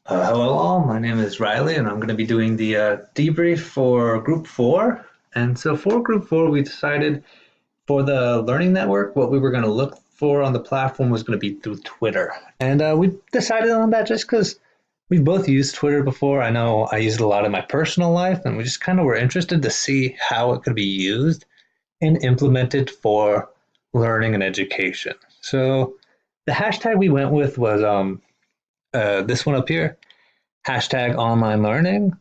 Hello all, my name is Riley and I'm going to be doing the debrief for Group 4. And so for Group 4, we decided for the Learning Network, what we were going to look for on the platform was going to be through Twitter. And we decided on that just because we've both used Twitter before. I know I use it a lot in my personal life, and we just kind of were interested to see how it could be used and implemented for learning and education. So the hashtag we went with was this one up here, hashtag online learning.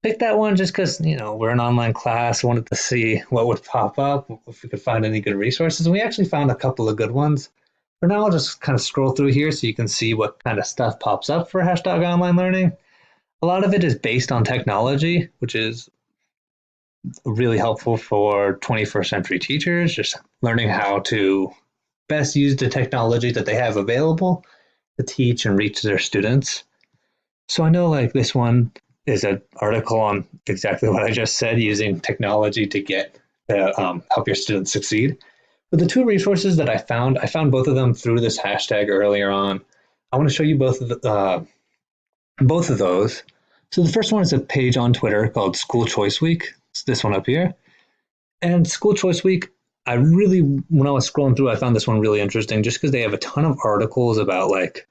Picked that one just because, we're an online class. Wanted to see what would pop up, if we could find any good resources. And we actually found a couple of good ones. For now, I'll just kind of scroll through here so you can see what kind of stuff pops up for hashtag online learning. A lot of it is based on technology, which is really helpful for 21st century teachers, just learning how to best use the technology that they have available to teach and reach their students. So I know like this one is an article on exactly what I just said, using technology to get help your students succeed. But the two resources that I found both of them through this hashtag earlier on. I want to show you both of those. So the first one is a page on Twitter called School Choice Week. It's this one up here. And School Choice Week, when I was scrolling through, I found this one really interesting just because they have a ton of articles about like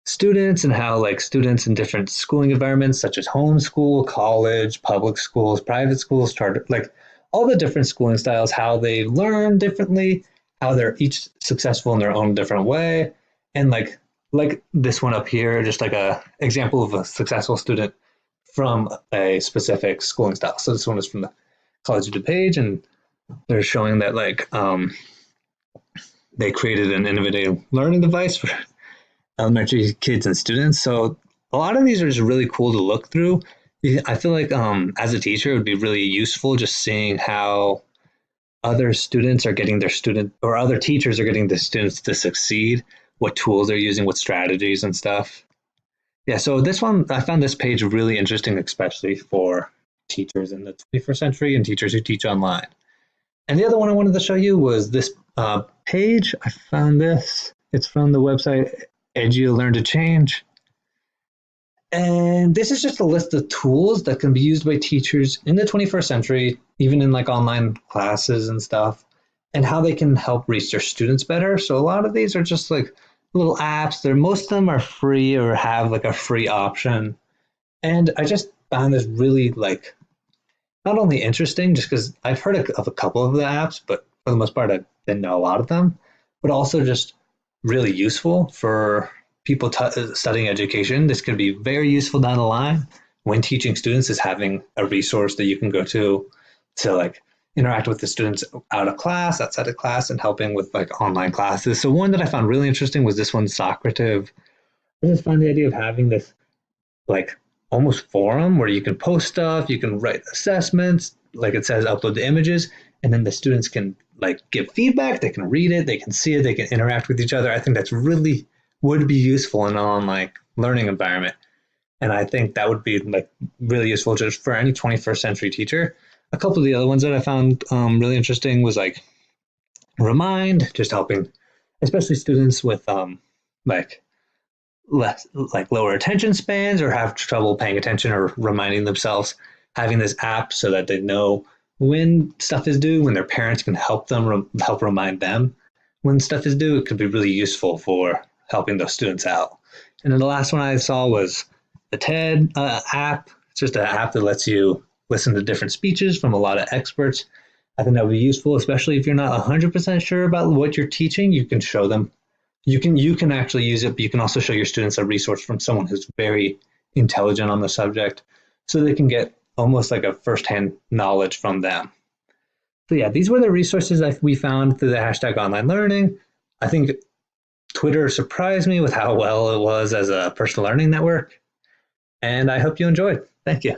students and how like students in different schooling environments such as homeschool, college, public schools, private schools, charter, like all the different schooling styles, how they learn differently, how they're each successful in their own different way. And like this one up here, just like a example of a successful student from a specific schooling style. So this one is from the College of DuPage, and they're showing that they created an innovative learning device for elementary kids and students. So a lot of these are just really cool to look through. I feel like as a teacher, it would be really useful just seeing how other students are getting their student or other teachers are getting the students to succeed, what tools they're using, what strategies and stuff. Yeah, so this one, I found this page really interesting, especially for teachers in the 21st century and teachers who teach online. And the other one I wanted to show you was this page. I found this. It's from the website Edu Learn to Change. And this is just a list of tools that can be used by teachers in the 21st century, even in like online classes and stuff, and how they can help reach their students better. So a lot of these are just like little apps. Most of them are free or have like a free option. And I just found this really like not only interesting, just because I've heard of a couple of the apps, but for the most part, I didn't know a lot of them, but also just really useful for people studying education. This could be very useful down the line when teaching students, is having a resource that you can go to like interact with the students out of class, outside of class, and helping with like online classes. So one that I found really interesting was this one, Socrative. I just found the idea of having this like almost forum where you can post stuff, you can write assessments, like it says, upload the images, and then the students can like give feedback, they can read it, they can see it, they can interact with each other. I think that's really would be useful in an online learning environment. And I think that would be like really useful just for any 21st century teacher. A couple of the other ones that I found really interesting was like Remind, just helping, especially students with like less like lower attention spans or have trouble paying attention or reminding themselves, having this app so that they know when stuff is due, when their parents can help them help remind them when stuff is due. It could be really useful for helping those students out. And then the last one I saw was the TED app. It's just an app that lets you listen to different speeches from a lot of experts. I think that would be useful, especially if you're not 100% sure about what you're teaching. You can show them, you can actually use it, but you can also show your students a resource from someone who's very intelligent on the subject, so they can get almost like a firsthand knowledge from them. So yeah, these were the resources that we found through the hashtag online learning. I think Twitter surprised me with how well it was as a personal learning network, and I hope you enjoyed. Thank you.